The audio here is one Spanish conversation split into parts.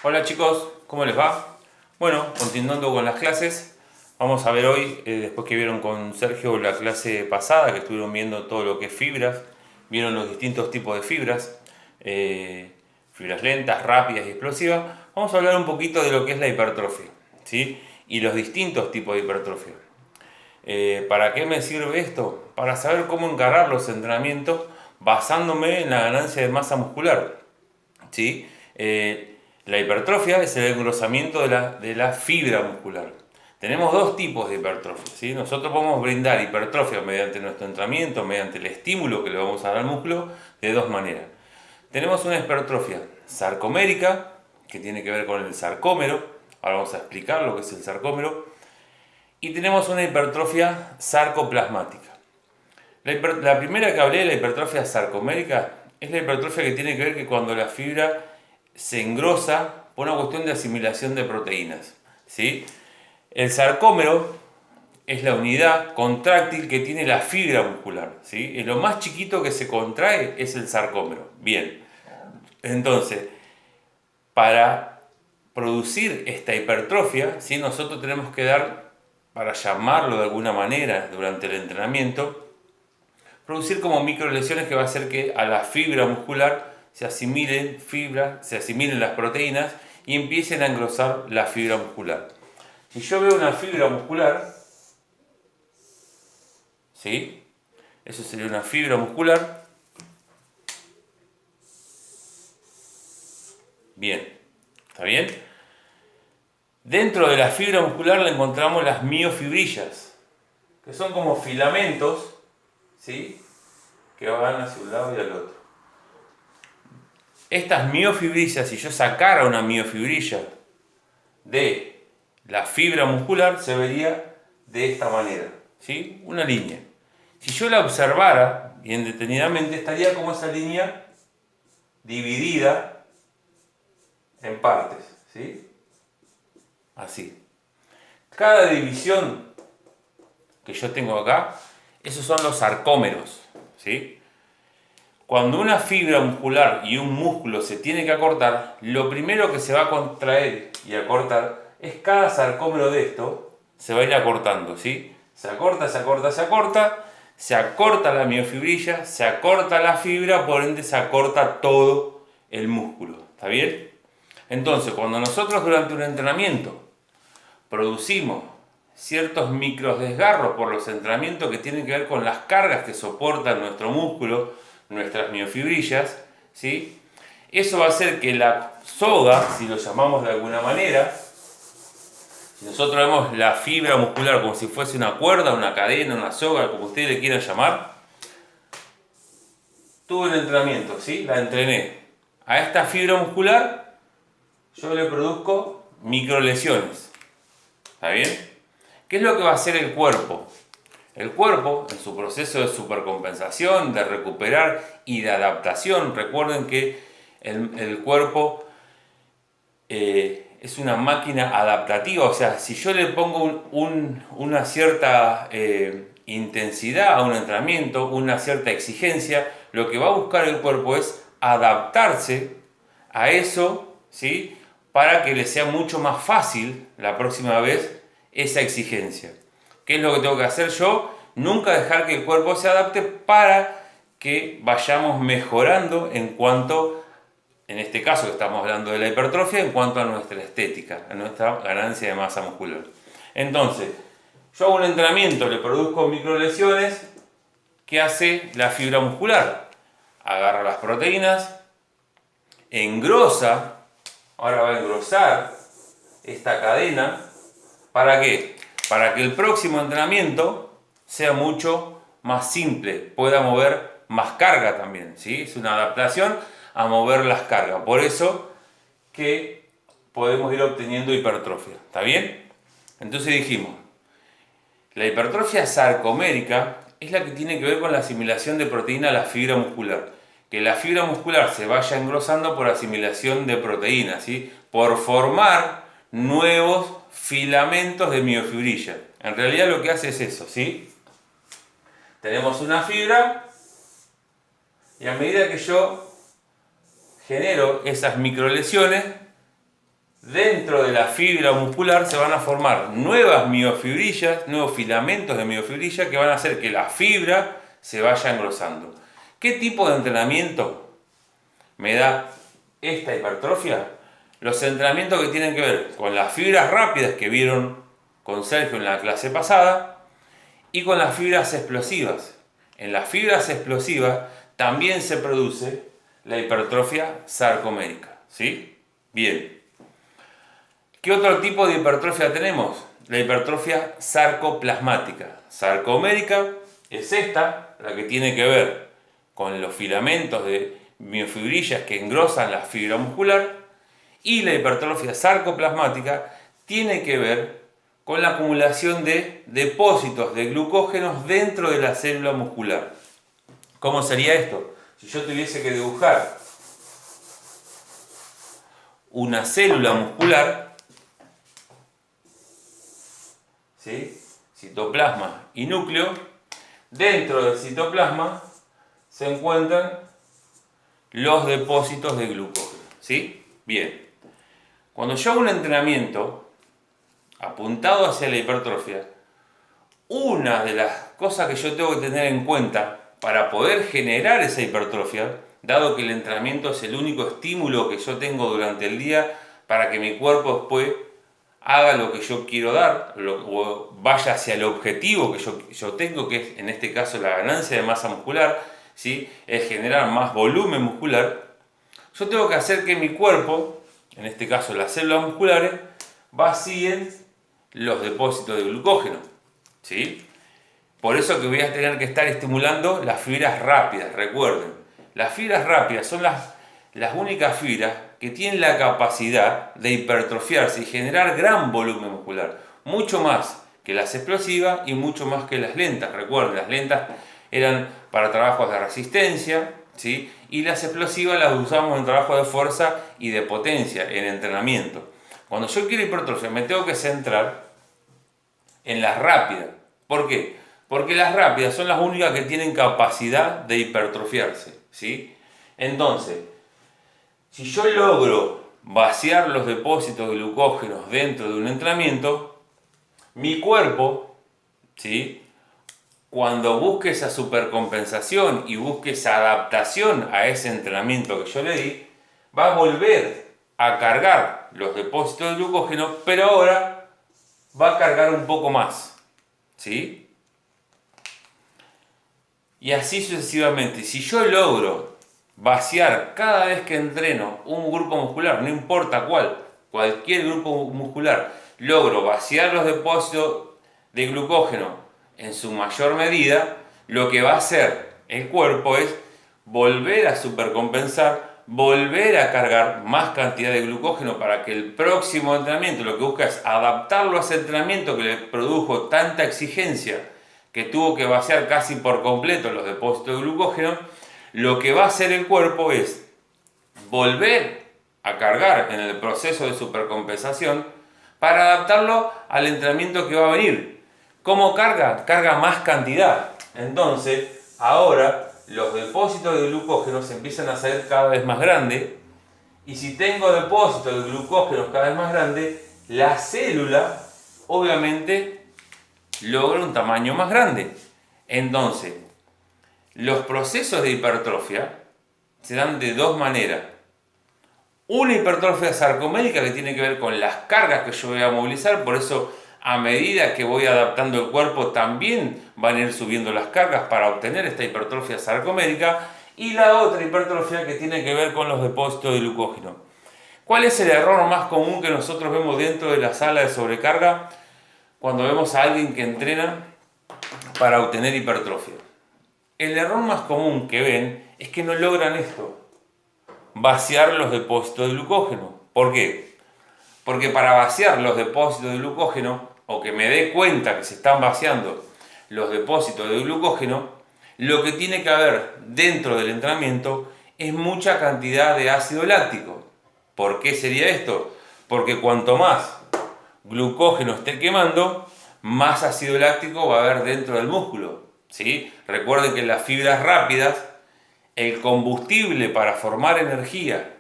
Hola chicos, ¿cómo les va? Bueno, continuando con las clases, vamos a ver hoy, después que vieron con Sergio la clase pasada, que estuvieron viendo todo lo que es fibras, vieron los distintos tipos de fibras, fibras lentas, rápidas y explosivas, vamos a hablar un poquito de lo que es la hipertrofia, ¿sí? Y los distintos tipos de hipertrofia. ¿Para qué me sirve esto? Para saber cómo encarar los entrenamientos basándome en la ganancia de masa muscular, ¿sí? La hipertrofia es el engrosamiento de la fibra muscular. Tenemos dos tipos de hipertrofia, ¿sí? Nosotros podemos brindar hipertrofia mediante nuestro entrenamiento, mediante el estímulo que le vamos a dar al músculo, de dos maneras. Tenemos una hipertrofia sarcomérica, que tiene que ver con el sarcómero. Ahora vamos a explicar lo que es el sarcómero. Y tenemos una hipertrofia sarcoplasmática. La primera que hablé, la hipertrofia sarcomérica, es la hipertrofia que tiene que ver que cuando la fibra se engrosa por una cuestión de asimilación de proteínas, ¿sí? El sarcómero es la unidad contráctil que tiene la fibra muscular, ¿sí? Y lo más chiquito que se contrae es el sarcómero. Bien, entonces, para producir esta hipertrofia, ¿sí? Nosotros tenemos que dar, para llamarlo de alguna manera durante el entrenamiento, producir como microlesiones que va a hacer que a la fibra muscular se asimilen fibras, se asimilen las proteínas y empiecen a engrosar la fibra muscular. Si yo veo una fibra muscular, ¿sí? Eso sería una fibra muscular. Bien, ¿está bien? Dentro de la fibra muscular le encontramos las miofibrillas, que son como filamentos, ¿sí? Que van hacia un lado y al otro. Estas miofibrillas, si yo sacara una miofibrilla de la fibra muscular, se vería de esta manera, ¿sí? Una línea. Si yo la observara bien detenidamente, estaría como esa línea dividida en partes, ¿sí? Así. Cada división que yo tengo acá, esos son los sarcómeros, ¿sí? Cuando una fibra muscular y un músculo se tiene que acortar, lo primero que se va a contraer y acortar es cada sarcómero de esto, se va a ir acortando, ¿sí? Se acorta, se acorta, se acorta, se acorta la miofibrilla, se acorta la fibra, por ende se acorta todo el músculo, ¿está bien? Entonces, cuando nosotros durante un entrenamiento producimos ciertos microdesgarros por los entrenamientos que tienen que ver con las cargas que soporta nuestro músculo, nuestras miofibrillas, ¿sí? Eso va a hacer que la soga, si lo llamamos de alguna manera, si nosotros vemos la fibra muscular como si fuese una cuerda, una cadena, una soga, como ustedes le quieran llamar, tuve un entrenamiento, ¿sí? La entrené. A esta fibra muscular yo le produzco microlesiones. ¿Está bien? ¿Qué es lo que va a hacer el cuerpo? El cuerpo, en su proceso de supercompensación, de recuperar y de adaptación, recuerden que el cuerpo es una máquina adaptativa, o sea, si yo le pongo una cierta intensidad a un entrenamiento, una cierta exigencia, lo que va a buscar el cuerpo es adaptarse a eso, ¿sí? Para que le sea mucho más fácil la próxima vez esa exigencia. ¿Qué es lo que tengo que hacer yo? Nunca dejar que el cuerpo se adapte para que vayamos mejorando en cuanto, en este caso que estamos hablando de la hipertrofia, en cuanto a nuestra estética, a nuestra ganancia de masa muscular. Entonces, yo hago un entrenamiento, le produzco microlesiones. ¿Qué hace la fibra muscular? Agarra las proteínas, engrosa, ahora va a engrosar esta cadena. ¿Para qué? Para que el próximo entrenamiento sea mucho más simple, pueda mover más carga también, ¿sí? Es una adaptación a mover las cargas. Por eso que podemos ir obteniendo hipertrofia, ¿está bien? Entonces dijimos, la hipertrofia sarcomérica es la que tiene que ver con la asimilación de proteína a la fibra muscular. Que la fibra muscular se vaya engrosando por asimilación de proteínas, ¿sí? Por formar nuevos filamentos de miofibrilla. En realidad lo que hace es eso, ¿sí? Tenemos una fibra y a medida que yo genero esas microlesiones, dentro de la fibra muscular se van a formar nuevas miofibrillas, nuevos filamentos de miofibrilla que van a hacer que la fibra se vaya engrosando. ¿Qué tipo de entrenamiento me da esta hipertrofia? Los entrenamientos que tienen que ver con las fibras rápidas que vieron con Sergio en la clase pasada y con las fibras explosivas. En las fibras explosivas también se produce la hipertrofia sarcomérica, ¿sí? Bien. ¿Qué otro tipo de hipertrofia tenemos? La hipertrofia sarcoplasmática. Sarcomérica es esta, la que tiene que ver con los filamentos de miofibrillas que engrosan la fibra muscular, y la hipertrofia sarcoplasmática tiene que ver con la acumulación de depósitos de glucógenos dentro de la célula muscular. ¿Cómo sería esto? Si yo tuviese que dibujar una célula muscular, ¿sí? Citoplasma y núcleo, dentro del citoplasma se encuentran los depósitos de glucógeno, ¿sí? Bien, cuando yo hago un entrenamiento apuntado hacia la hipertrofia, una de las cosas que yo tengo que tener en cuenta para poder generar esa hipertrofia, dado que el entrenamiento es el único estímulo que yo tengo durante el día para que mi cuerpo después haga lo que yo quiero dar, o vaya hacia el objetivo que yo tengo, que es en este caso la ganancia de masa muscular, ¿sí? Es generar más volumen muscular. Yo tengo que hacer que mi cuerpo, en este caso las células musculares, vacíen los depósitos de glucógeno, ¿sí? Por eso que voy a tener que estar estimulando las fibras rápidas. Recuerden, las fibras rápidas son las únicas fibras que tienen la capacidad de hipertrofiarse y generar gran volumen muscular, mucho más que las explosivas y mucho más que las lentas. Recuerden, las lentas eran para trabajos de resistencia, ¿sí? Y las explosivas las usamos en trabajos de fuerza y de potencia, en entrenamiento. Cuando yo quiero hipertrofia me tengo que centrar en las rápidas. ¿Por qué? Porque las rápidas son las únicas que tienen capacidad de hipertrofiarse, ¿sí? Entonces, si yo logro vaciar los depósitos de glucógenos dentro de un entrenamiento, mi cuerpo, ¿sí? Cuando busque esa supercompensación y busque esa adaptación a ese entrenamiento que yo le di, va a volver a cargar los depósitos de glucógeno, pero ahora va a cargar un poco más, ¿sí? Y así sucesivamente. Si yo logro vaciar cada vez que entreno un grupo muscular, no importa cuál, cualquier grupo muscular, logro vaciar los depósitos de glucógeno en su mayor medida, lo que va a hacer el cuerpo es volver a supercompensar, volver a cargar más cantidad de glucógeno para que el próximo entrenamiento, lo que busca es adaptarlo a ese entrenamiento que le produjo tanta exigencia, que tuvo que vaciar casi por completo los depósitos de glucógeno. Lo que va a hacer el cuerpo es volver a cargar en el proceso de supercompensación para adaptarlo al entrenamiento que va a venir. ¿Cómo carga? Carga más cantidad. Entonces, ahora los depósitos de glucógeno se empiezan a hacer cada vez más grandes, y si tengo depósitos de glucógeno cada vez más grandes, la célula obviamente logra un tamaño más grande. Entonces, los procesos de hipertrofia se dan de dos maneras. Una hipertrofia sarcomérica que tiene que ver con las cargas que yo voy a movilizar, por eso a medida que voy adaptando el cuerpo también van a ir subiendo las cargas para obtener esta hipertrofia sarcomérica, y la otra hipertrofia que tiene que ver con los depósitos de glucógeno. ¿Cuál es el error más común que nosotros vemos dentro de la sala de sobrecarga cuando vemos a alguien que entrena para obtener hipertrofia? El error más común que ven es que no logran esto, vaciar los depósitos de glucógeno. ¿Por qué? Porque para vaciar los depósitos de glucógeno, o que me dé cuenta que se están vaciando los depósitos de glucógeno, lo que tiene que haber dentro del entrenamiento es mucha cantidad de ácido láctico. ¿Por qué sería esto? Porque cuanto más glucógeno esté quemando, más ácido láctico va a haber dentro del músculo, ¿sí? Recuerden que en las fibras rápidas, el combustible para formar energía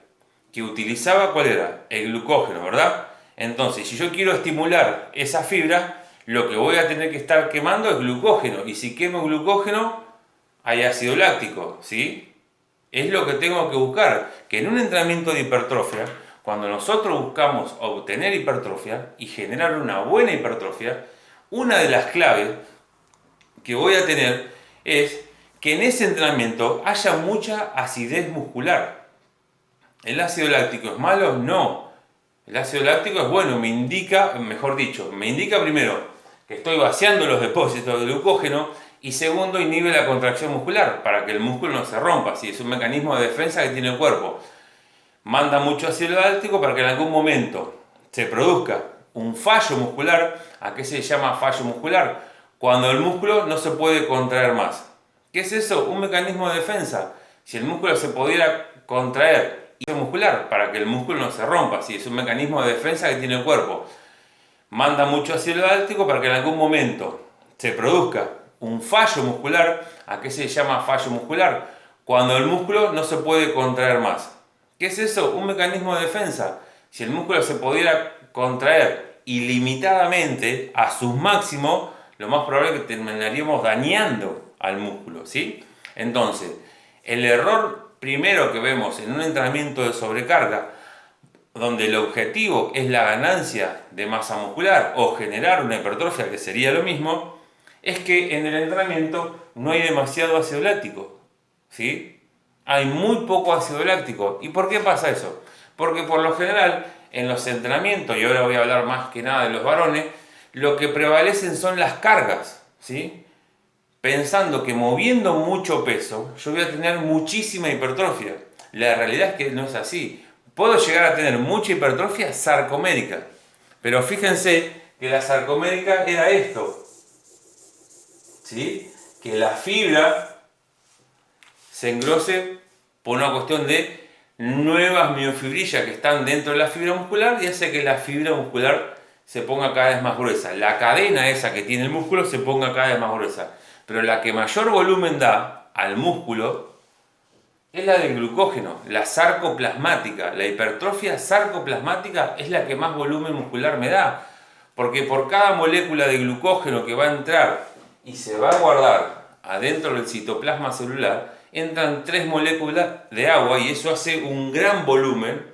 que utilizaba, ¿cuál era? El glucógeno, ¿verdad? Entonces, si yo quiero estimular esa fibra, lo que voy a tener que estar quemando es glucógeno. Y si quemo glucógeno, hay ácido láctico, ¿sí? Es lo que tengo que buscar. Que en un entrenamiento de hipertrofia, cuando nosotros buscamos obtener hipertrofia y generar una buena hipertrofia, una de las claves que voy a tener es que en ese entrenamiento haya mucha acidez muscular. ¿El ácido láctico es malo? No. El ácido láctico es bueno, me indica, mejor dicho, me indica primero que estoy vaciando los depósitos de glucógeno y segundo, inhibe la contracción muscular para que el músculo no se rompa. ¿Sí? Es un mecanismo de defensa que tiene el cuerpo. Manda mucho ácido láctico para que en algún momento se produzca un fallo muscular. ¿A qué se llama fallo muscular? Cuando el músculo no se puede contraer más. ¿Qué es eso? Un mecanismo de defensa. Si el músculo se pudiera contraer muscular para que el músculo no se rompa, ¿sí? Es un mecanismo de defensa que tiene el cuerpo. Manda mucho ácido láctico para que en algún momento se produzca un fallo muscular. ¿A qué se llama fallo muscular? Cuando el músculo no se puede contraer más. ¿Qué es eso? Un mecanismo de defensa. Si el músculo se pudiera contraer ilimitadamente a sus máximos, lo más probable es que terminaríamos dañando al músculo, ¿sí? Entonces, el error primero que vemos en un entrenamiento de sobrecarga, donde el objetivo es la ganancia de masa muscular o generar una hipertrofia, que sería lo mismo, es que en el entrenamiento no hay demasiado ácido láctico, ¿sí? Hay muy poco ácido láctico. ¿Y por qué pasa eso? Porque por lo general en los entrenamientos, y ahora voy a hablar más que nada de los varones, lo que prevalecen son las cargas, ¿sí? Pensando que moviendo mucho peso yo voy a tener muchísima hipertrofia. La realidad es que no es así. Puedo llegar a tener mucha hipertrofia sarcomérica, pero fíjense que la sarcomérica era esto, ¿sí? Que la fibra se engrose por una cuestión de nuevas miofibrillas que están dentro de la fibra muscular y hace que la fibra muscular se ponga cada vez más gruesa. La cadena esa que tiene el músculo se ponga cada vez más gruesa. Pero la que mayor volumen da al músculo es la del glucógeno, la sarcoplasmática. La hipertrofia sarcoplasmática es la que más volumen muscular me da. Porque por cada molécula de glucógeno que va a entrar y se va a guardar adentro del citoplasma celular, entran 3 moléculas de agua y eso hace un gran volumen,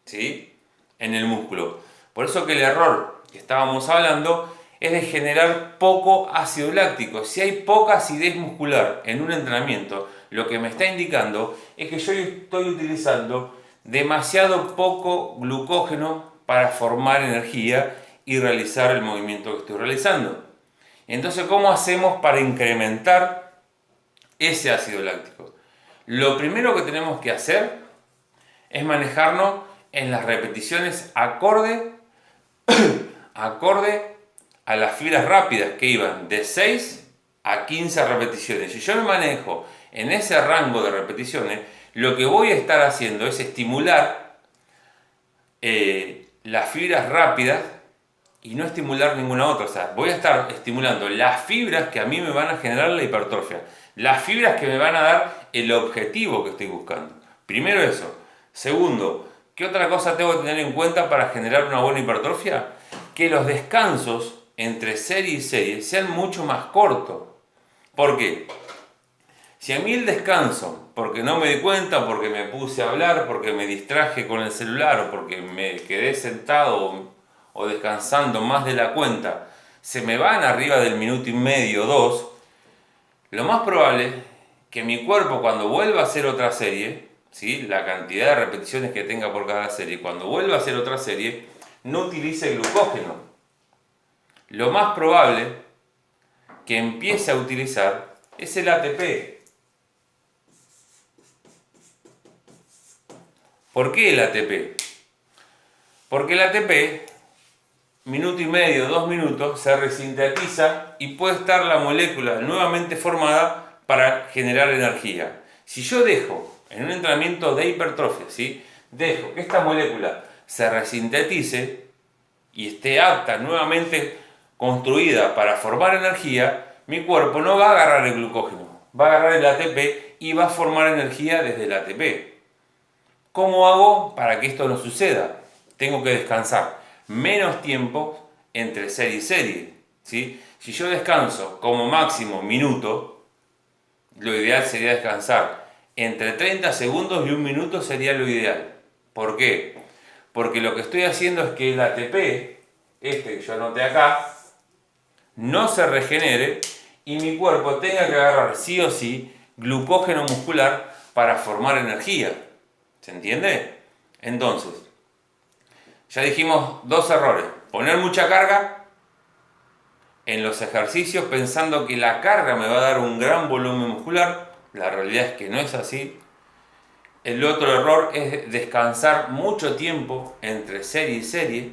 ¿sí?, en el músculo. Por eso que el error que estábamos hablando es de generar poco ácido láctico. Si hay poca acidez muscular en un entrenamiento, lo que me está indicando es que yo estoy utilizando demasiado poco glucógeno para formar energía y realizar el movimiento que estoy realizando. Entonces, ¿cómo hacemos para incrementar ese ácido láctico? Lo primero que tenemos que hacer es manejarnos en las repeticiones acorde a las fibras rápidas que iban de 6 a 15 repeticiones. Si yo me manejo en ese rango de repeticiones, lo que voy a estar haciendo es estimular las fibras rápidas y no estimular ninguna otra. O sea, voy a estar estimulando las fibras que a mí me van a generar la hipertrofia, las fibras que me van a dar el objetivo que estoy buscando. Primero eso. Segundo, ¿qué otra cosa tengo que tener en cuenta para generar una buena hipertrofia? Que los descansos entre serie y serie sean mucho más cortos. ¿Por qué? Si a mí el descanso, porque no me di cuenta, porque me puse a hablar, porque me distraje con el celular o porque me quedé sentado o descansando más de la cuenta, se me van arriba del minuto y medio, 2, lo más probable es que mi cuerpo cuando vuelva a hacer otra serie, ¿sí?, la cantidad de repeticiones que tenga por cada serie, cuando vuelva a hacer otra serie, no utilice glucógeno. Lo más probable que empiece a utilizar es el ATP. ¿Por qué el ATP? Porque el ATP, minuto y medio, 2 minutos, se resintetiza y puede estar la molécula nuevamente formada para generar energía. Si yo dejo en un entrenamiento de hipertrofia, ¿sí?, dejo que esta molécula se resintetice y esté apta, nuevamente construida para formar energía, mi cuerpo no va a agarrar el glucógeno, va a agarrar el ATP y va a formar energía desde el ATP. ¿Cómo hago para que esto no suceda? Tengo que descansar menos tiempo entre serie y serie, ¿sí? Si yo descanso como máximo minuto, lo ideal sería descansar entre 30 segundos y un minuto sería lo ideal. ¿Por qué? Porque lo que estoy haciendo es que el ATP, este que yo anoté acá, no se regenere y mi cuerpo tenga que agarrar sí o sí glucógeno muscular para formar energía. ¿Se entiende? Entonces, ya dijimos dos errores. Poner mucha carga en los ejercicios pensando que la carga me va a dar un gran volumen muscular. La realidad es que no es así. El otro error es descansar mucho tiempo entre serie y serie,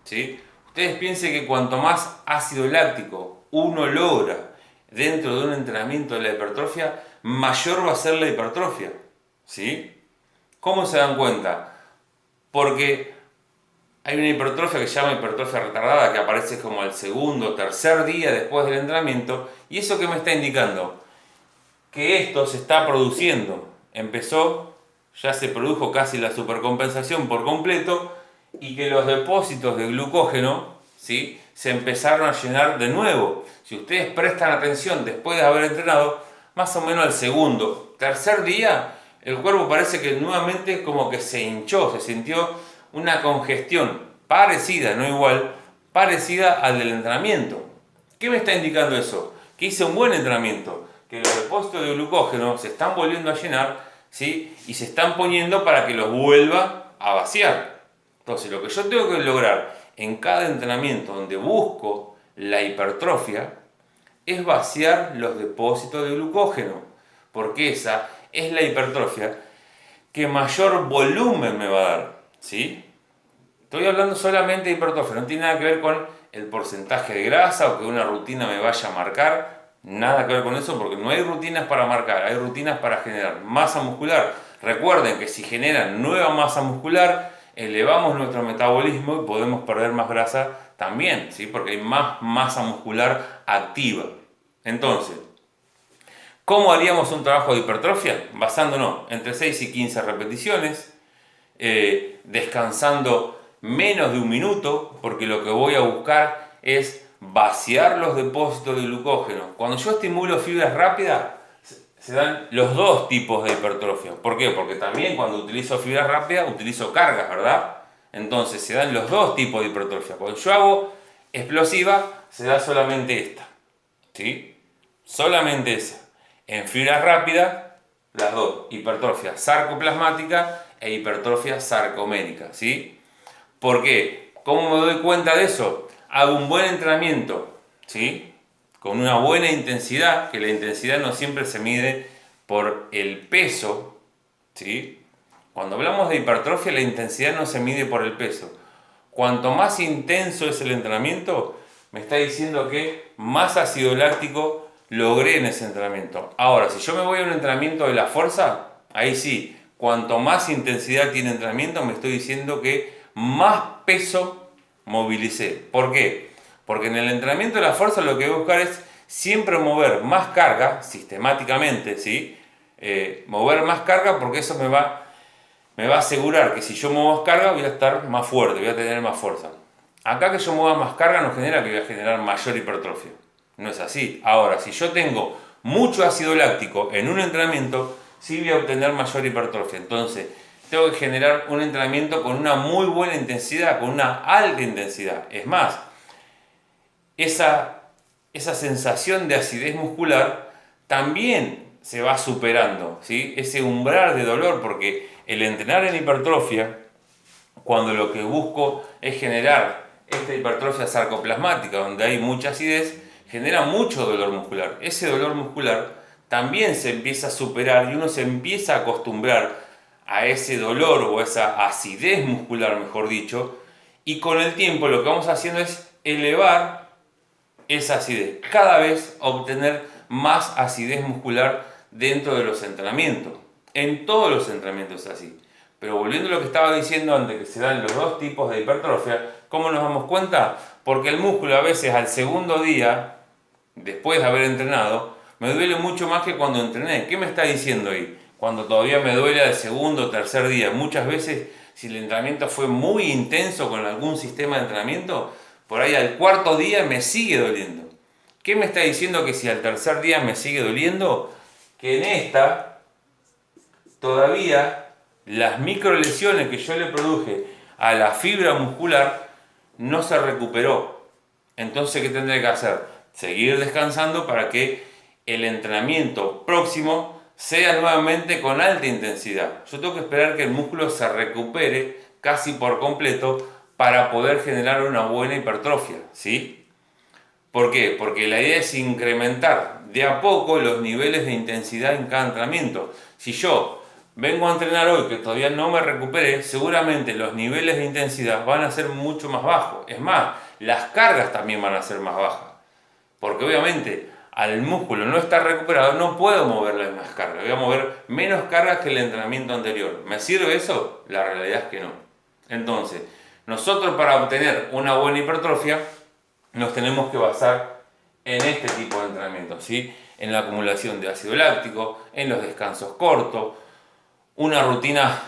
¿sí? Ustedes piensen que cuanto más ácido láctico uno logra dentro de un entrenamiento de la hipertrofia, mayor va a ser la hipertrofia, ¿sí? ¿Cómo se dan cuenta? Porque hay una hipertrofia que se llama hipertrofia retardada, que aparece como el segundo o tercer día después del entrenamiento. ¿Y eso qué me está indicando? Que esto se está produciendo. Ya se produjo casi la supercompensación por completo y que los depósitos de glucógeno, ¿sí?, se empezaron a llenar de nuevo. Si ustedes prestan atención después de haber entrenado, más o menos al segundo, tercer día, el cuerpo parece que nuevamente como que se hinchó, se sintió una congestión parecida, no igual, parecida al del entrenamiento. ¿Qué me está indicando eso? Que hice un buen entrenamiento, que los depósitos de glucógeno se están volviendo a llenar, ¿sí?, y se están poniendo para que los vuelva a vaciar. Entonces, lo que yo tengo que lograr en cada entrenamiento donde busco la hipertrofia es vaciar los depósitos de glucógeno, porque esa es la hipertrofia que mayor volumen me va a dar, ¿sí? Estoy hablando solamente de hipertrofia, no tiene nada que ver con el porcentaje de grasa o que una rutina me vaya a marcar, nada que ver con eso, porque no hay rutinas para marcar, hay rutinas para generar masa muscular. Recuerden que si generan nueva masa muscular, elevamos nuestro metabolismo y podemos perder más grasa también, ¿sí?, porque hay más masa muscular activa. Entonces, ¿cómo haríamos un trabajo de hipertrofia? Basándonos entre 6 y 15 repeticiones, descansando menos de un minuto, porque lo que voy a buscar es vaciar los depósitos de glucógeno. Cuando yo estimulo fibras rápidas, se dan los dos tipos de hipertrofia. ¿Por qué? Porque también cuando utilizo fibras rápidas, utilizo cargas, ¿verdad? Entonces se dan los dos tipos de hipertrofia. Cuando yo hago explosiva, se da solamente esta, ¿sí? Solamente esa. En fibras rápidas, las dos, hipertrofia sarcoplasmática e hipertrofia sarcoménica, ¿sí? ¿Por qué? ¿Cómo me doy cuenta de eso? Hago un buen entrenamiento, ¿sí?, con una buena intensidad, que la intensidad no siempre se mide por el peso, ¿sí? Cuando hablamos de hipertrofia, la intensidad no se mide por el peso. Cuanto más intenso es el entrenamiento, me está diciendo que más ácido láctico logré en ese entrenamiento. Ahora, si yo me voy a un entrenamiento de la fuerza, ahí sí, cuanto más intensidad tiene el entrenamiento, me estoy diciendo que más peso movilicé. ¿Por qué? Porque en el entrenamiento de la fuerza lo que voy a buscar es siempre mover más carga, sistemáticamente, ¿sí? Mover más carga, porque eso me va a asegurar que si yo muevo más carga voy a estar más fuerte, voy a tener más fuerza. Acá que yo mueva más carga no genera que voy a generar mayor hipertrofia. No es así. Ahora, si yo tengo mucho ácido láctico en un entrenamiento, sí voy a obtener mayor hipertrofia. Entonces, tengo que generar un entrenamiento con una muy buena intensidad, con una alta intensidad. Es más, esa sensación de acidez muscular también se va superando, ¿sí?, ese umbral de dolor, porque el entrenar en hipertrofia, cuando lo que busco es generar esta hipertrofia sarcoplasmática, donde hay mucha acidez, genera mucho dolor muscular. Ese dolor muscular también se empieza a superar y uno se empieza a acostumbrar a ese dolor o a esa acidez muscular, mejor dicho, y con el tiempo lo que vamos haciendo es elevar esa acidez, cada vez obtener más acidez muscular dentro de los entrenamientos. En todos los entrenamientos es así. Pero volviendo a lo que estaba diciendo antes, que se dan los dos tipos de hipertrofia, ¿cómo nos damos cuenta? Porque el músculo a veces al segundo día, después de haber entrenado, me duele mucho más que cuando entrené. ¿Qué me está diciendo ahí? cuando todavía me duele al segundo o tercer día. Muchas veces, si el entrenamiento fue muy intenso con algún sistema de entrenamiento, por ahí al cuarto día me sigue doliendo. ¿Qué me está diciendo que si al tercer día me sigue doliendo? Que en esta, todavía, las micro lesiones que yo le produje a la fibra muscular no se recuperó. Entonces, ¿qué tendré que hacer? Seguir descansando para que el entrenamiento próximo sea nuevamente con alta intensidad. Yo tengo que esperar que el músculo se recupere casi por completo para poder generar una buena hipertrofia, ¿sí? ¿Por qué? Porque la idea es incrementar de a poco los niveles de intensidad en cada entrenamiento. Si yo vengo a entrenar hoy que todavía no me recuperé, seguramente los niveles de intensidad van a ser mucho más bajos. Es más, las cargas también van a ser más bajas. Porque obviamente al músculo no estar recuperado no puedo mover las mismas cargas. Voy a mover menos cargas que el entrenamiento anterior. ¿Me sirve eso? La realidad es que no. Entonces, nosotros para obtener una buena hipertrofia nos tenemos que basar en este tipo de entrenamiento, ¿sí? En la acumulación de ácido láctico, en los descansos cortos. Una rutina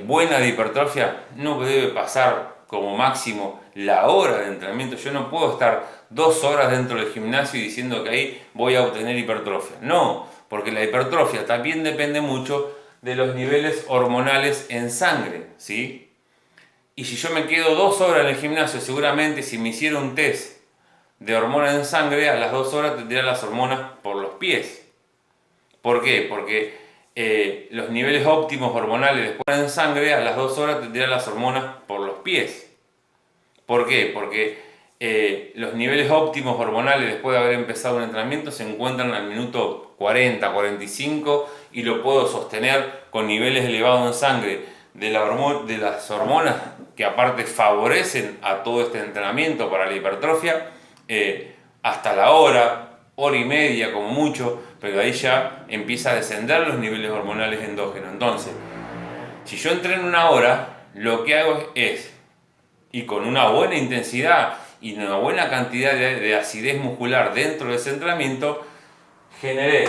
buena de hipertrofia no debe pasar como máximo la hora de entrenamiento. Yo no puedo estar 2 horas dentro del gimnasio y diciendo que ahí voy a obtener hipertrofia. No, porque la hipertrofia también depende mucho de los niveles hormonales en sangre, ¿sí? Y si yo me quedo 2 horas en el gimnasio, seguramente si me hiciera un test de hormonas en sangre, a las 2 horas tendría las hormonas por los pies. ¿Por qué? Porque los niveles óptimos hormonales después en sangre, a las 2 horas tendría las hormonas por los pies. ¿Por qué? Porque los niveles óptimos hormonales después de haber empezado un entrenamiento se encuentran al minuto 40, 45 y lo puedo sostener con niveles elevados en sangre de las hormonas que aparte favorecen a todo este entrenamiento para la hipertrofia hasta la hora y media como mucho, pero ahí ya empieza a descender los niveles hormonales endógenos. Entonces, si yo entreno una hora, lo que hago es, y con una buena intensidad y una buena cantidad de acidez muscular dentro de ese entrenamiento, generé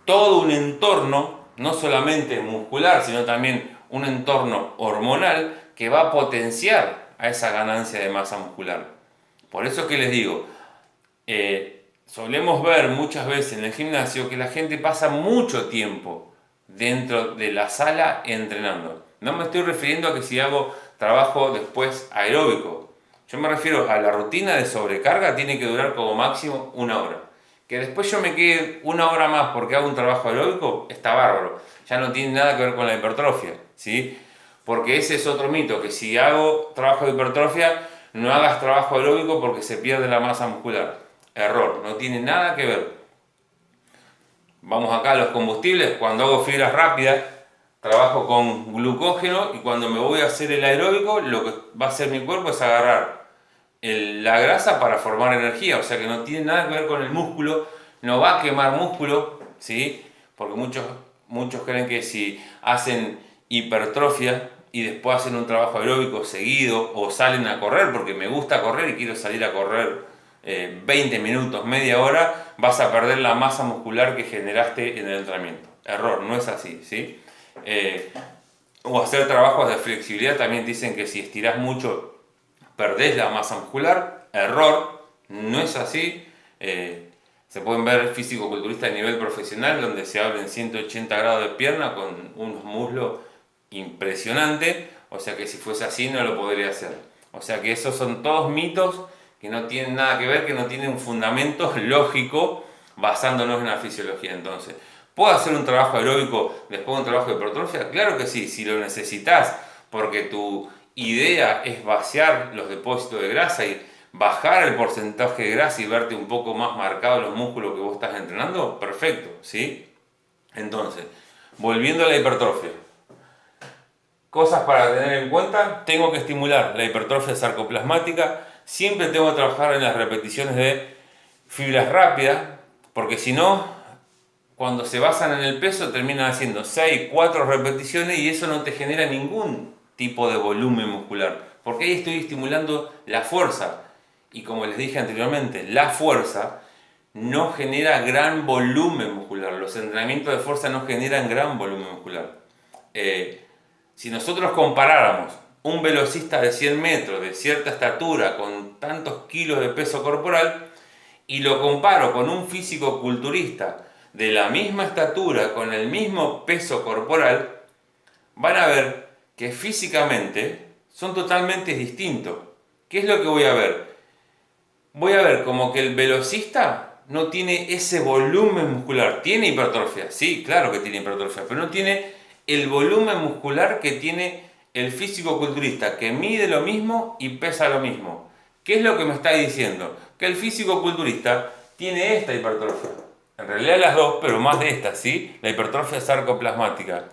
todo un entorno, no solamente muscular, sino también un entorno hormonal que va a potenciar a esa ganancia de masa muscular. Por eso es que les digo, solemos ver muchas veces en el gimnasio que la gente pasa mucho tiempo dentro de la sala entrenando. No me estoy refiriendo a que si hago trabajo después aeróbico. Yo me refiero a la rutina de sobrecarga, tiene que durar como máximo 1 hora. Que después yo me quede 1 hora más porque hago un trabajo aeróbico, está bárbaro. Ya no tiene nada que ver con la hipertrofia, ¿sí? Porque ese es otro mito, que si hago trabajo de hipertrofia, no hagas trabajo aeróbico porque se pierde la masa muscular. Error, no tiene nada que ver. Vamos acá a los combustibles. Cuando hago fibras rápidas, trabajo con glucógeno y cuando me voy a hacer el aeróbico, lo que va a hacer mi cuerpo es agarrar la grasa para formar energía. O sea que no tiene nada que ver con el músculo, no va a quemar músculo, ¿sí? Porque muchos creen que si hacen hipertrofia y después hacen un trabajo aeróbico seguido o salen a correr, porque me gusta correr y quiero salir a correr 20 minutos, media hora, vas a perder la masa muscular que generaste en el entrenamiento. Error, no es así, ¿sí? O hacer trabajos de flexibilidad, también dicen que si estiras mucho perdés la masa muscular. Error, no es así. Se pueden ver físico-culturistas a nivel profesional donde se abren 180 grados de pierna con unos muslos impresionantes, o sea que si fuese así no lo podría hacer. O sea que esos son todos mitos que no tienen nada que ver, que no tienen un fundamento lógico basándonos en la fisiología. Entonces, ¿puedo hacer un trabajo aeróbico después de un trabajo de hipertrofia? Claro que sí, si lo necesitas, porque tu idea es vaciar los depósitos de grasa y bajar el porcentaje de grasa y verte un poco más marcado los músculos que vos estás entrenando, perfecto, ¿sí? Entonces, volviendo a la hipertrofia. Cosas para tener en cuenta, tengo que estimular la hipertrofia sarcoplasmática, siempre tengo que trabajar en las repeticiones de fibras rápidas, porque si no, cuando se basan en el peso terminan haciendo 6, 4 repeticiones y eso no te genera ningún tipo de volumen muscular, porque ahí estoy estimulando la fuerza. Y como les dije anteriormente, la fuerza no genera gran volumen muscular. Los entrenamientos de fuerza no generan gran volumen muscular. Si nosotros comparáramos un velocista de 100 metros, de cierta estatura, con tantos kilos de peso corporal, y lo comparo con un físico-culturista de la misma estatura, con el mismo peso corporal, van a ver que físicamente son totalmente distintos. ¿Qué es lo que voy a ver? Voy a ver como que el velocista no tiene ese volumen muscular. ¿Tiene hipertrofia? Sí, claro que tiene hipertrofia, pero no tiene el volumen muscular que tiene el físico-culturista, que mide lo mismo y pesa lo mismo. ¿Qué es lo que me está diciendo? Que el físico-culturista tiene esta hipertrofia. En realidad las dos, pero más de esta, ¿sí? La hipertrofia sarcoplasmática.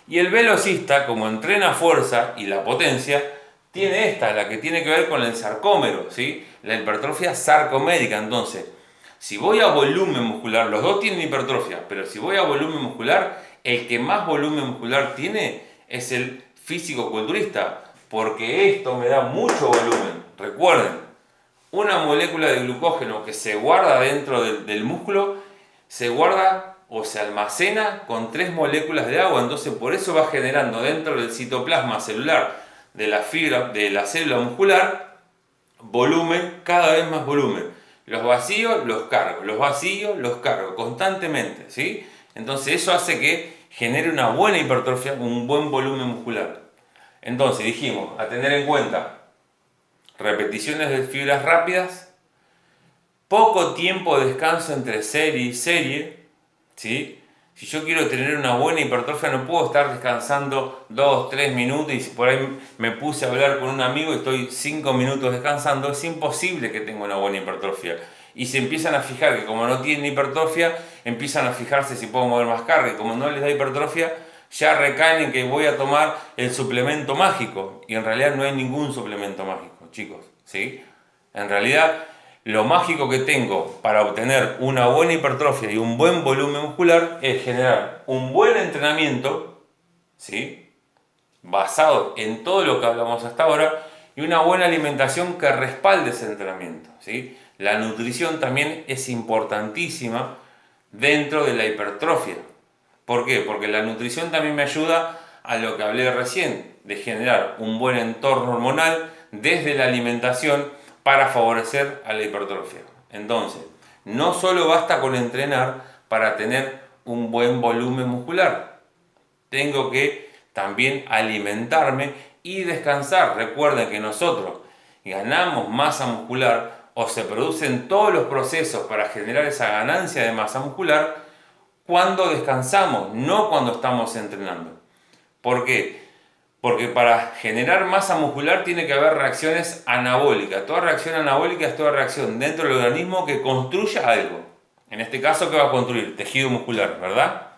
Y el velocista, como entrena fuerza y la potencia, tiene esta, la que tiene que ver con el sarcómero, ¿sí? La hipertrofia sarcomérica. Entonces, si voy a volumen muscular, los dos tienen hipertrofia, pero si voy a volumen muscular, el que más volumen muscular tiene es el físico-culturista, porque esto me da mucho volumen. Recuerden, una molécula de glucógeno que se guarda dentro del músculo, se guarda o se almacena con 3 moléculas de agua, entonces por eso va generando dentro del citoplasma celular de la fibra, de la célula muscular, volumen, cada vez más volumen. Los vacíos los cargo, los vacíos los cargo constantemente, ¿sí? Entonces eso hace que genere una buena hipertrofia, un buen volumen muscular. Entonces dijimos, a tener en cuenta, repeticiones de fibras rápidas, poco tiempo de descanso entre serie y serie, ¿sí? Si yo quiero tener una buena hipertrofia no puedo estar descansando 2, 3 minutos y si por ahí me puse a hablar con un amigo y estoy 5 minutos descansando, es imposible que tenga una buena hipertrofia. Y se empiezan a fijar que como no tienen hipertrofia, empiezan a fijarse si puedo mover más carga y como no les da hipertrofia, ya recaen en que voy a tomar el suplemento mágico. Y en realidad no hay ningún suplemento mágico, chicos, ¿sí? En realidad lo mágico que tengo para obtener una buena hipertrofia y un buen volumen muscular es generar un buen entrenamiento, ¿sí? Basado en todo lo que hablamos hasta ahora y una buena alimentación que respalde ese entrenamiento, ¿sí? La nutrición también es importantísima dentro de la hipertrofia. ¿Por qué? Porque la nutrición también me ayuda a lo que hablé recién, de generar un buen entorno hormonal desde la alimentación para favorecer a la hipertrofia. Entonces, no solo basta con entrenar para tener un buen volumen muscular. Tengo que también alimentarme y descansar. Recuerden que nosotros ganamos masa muscular o se producen todos los procesos para generar esa ganancia de masa muscular cuando descansamos, no cuando estamos entrenando. ¿Por qué? Porque para generar masa muscular tiene que haber reacciones anabólicas. Toda reacción anabólica es toda reacción dentro del organismo que construya algo. En este caso, ¿qué va a construir? Tejido muscular, ¿verdad?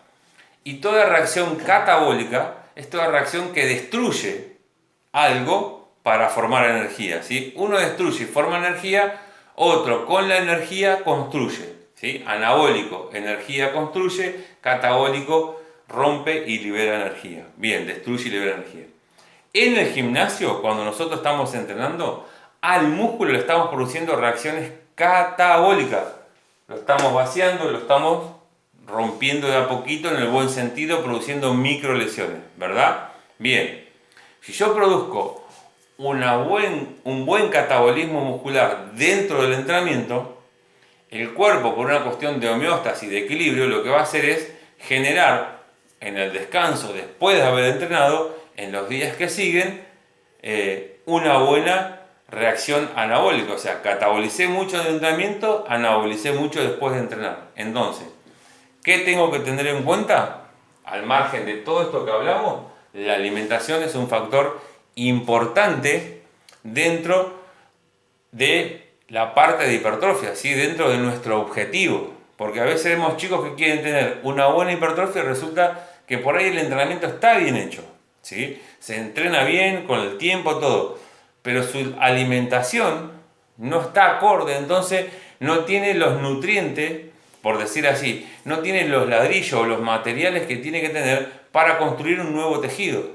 Y toda reacción catabólica es toda reacción que destruye algo para formar energía, ¿sí? Uno destruye y forma energía, otro con la energía construye, ¿sí? Anabólico, energía construye, catabólico, rompe y libera energía. Bien, destruye y libera energía. En el gimnasio, cuando nosotros estamos entrenando, al músculo le estamos produciendo reacciones catabólicas. Lo estamos vaciando, lo estamos rompiendo de a poquito en el buen sentido, produciendo micro lesiones, ¿verdad? Bien, si yo produzco un buen catabolismo muscular dentro del entrenamiento, el cuerpo, por una cuestión de homeostasis, de equilibrio, lo que va a hacer es generar en el descanso, después de haber entrenado, en los días que siguen, una buena reacción anabólica. O sea, catabolicé mucho en el entrenamiento, anabolicé mucho después de entrenar. Entonces, ¿qué tengo que tener en cuenta? Al margen de todo esto que hablamos, la alimentación es un factor importante dentro de la parte de hipertrofia, ¿sí? Dentro de nuestro objetivo. Porque a veces vemos chicos que quieren tener una buena hipertrofia y resulta que por ahí el entrenamiento está bien hecho, ¿sí? Se entrena bien, con el tiempo, todo. Pero su alimentación no está acorde, entonces no tiene los nutrientes, por decir así, no tiene los ladrillos o los materiales que tiene que tener para construir un nuevo tejido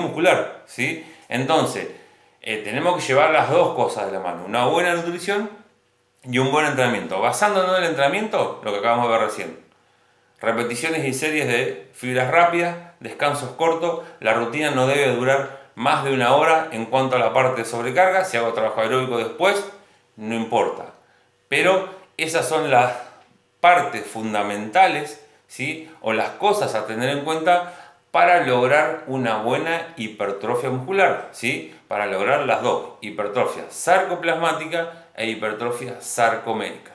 muscular, ¿sí? Entonces, tenemos que llevar las dos cosas de la mano, una buena nutrición y un buen entrenamiento. Basándonos en el entrenamiento, lo que acabamos de ver recién. Repeticiones y series de fibras rápidas, descansos cortos. La rutina no debe durar más de 1 hora en cuanto a la parte de sobrecarga. Si hago trabajo aeróbico después, no importa. Pero esas son las partes fundamentales, ¿sí? O las cosas a tener en cuenta para lograr una buena hipertrofia muscular, ¿sí? Para lograr las dos, hipertrofia sarcoplasmática e hipertrofia sarcomérica.